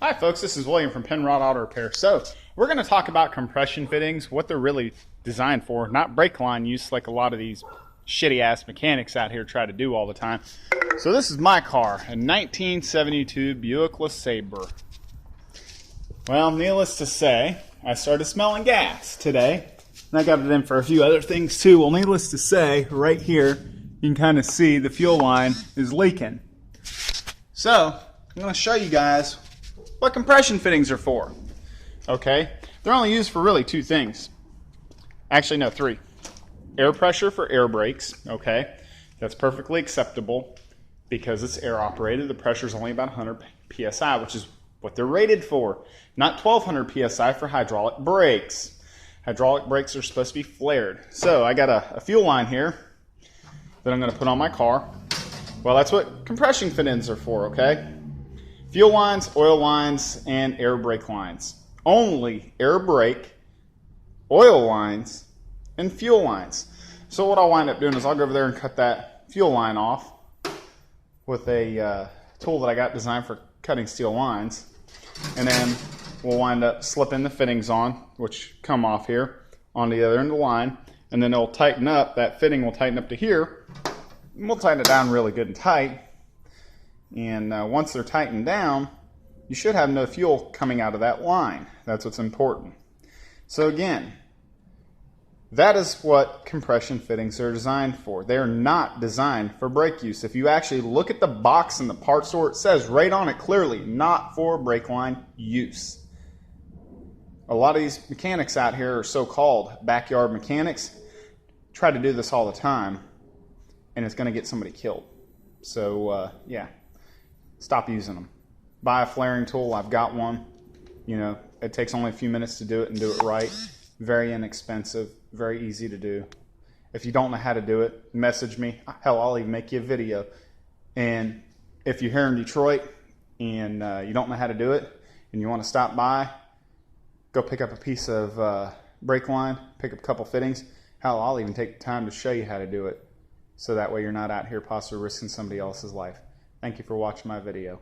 Hi folks, this is William from Penrod Auto Repair. So we're going to talk about compression fittings, what they're really designed for, not brake line use like a lot of these shitty ass mechanics out here try to do all the time. So this is my car, a 1972 Buick LeSabre. Well, needless to say, I started smelling gas today. And I got it in for a few other things too. Well, needless to say, right here, you can kind of see the fuel line is leaking. So I'm going to show you guys what compression fittings are for. Okay, they're only used for really two things. Actually, no, three. Air pressure for air brakes. Okay, that's perfectly acceptable because it's air operated. The pressure is only about 100 psi, which is what they're rated for. Not 1200 psi for hydraulic brakes. Hydraulic brakes are supposed to be flared. So I got a fuel line here that I'm going to put on my car. Well, that's what compression fittings are for. Okay. Fuel lines, oil lines, and air brake lines. Only air brake, oil lines, and fuel lines. So what I'll wind up doing is I'll go over there and cut that fuel line off with a tool that I got designed for cutting steel lines. And then we'll wind up slipping the fittings on, which come off here, on the other end of the line. And then it'll tighten up, that fitting will tighten up to here. And we'll tighten it down really good and tight. And once they're tightened down, you should have no fuel coming out of that line. That's what's important. So again, that is what compression fittings are designed for. They are not designed for brake use. If you actually look at the box in the parts store, it says right on it clearly, not for brake line use. A lot of these mechanics out here are so-called backyard mechanics. Try to do this all the time, and it's going to get somebody killed. So yeah. Stop using them. Buy a flaring tool. I've got one. You know, it takes only a few minutes to do it and do it right. Very inexpensive, very easy to do. If you don't know how to do it, message me. Hell, I'll even make you a video. And if you're here in Detroit and you don't know how to do it and you want to stop by, go pick up a piece of brake line, pick up a couple fittings. Hell, I'll even take the time to show you how to do it. So that way you're not out here possibly risking somebody else's life. Thank you for watching my video.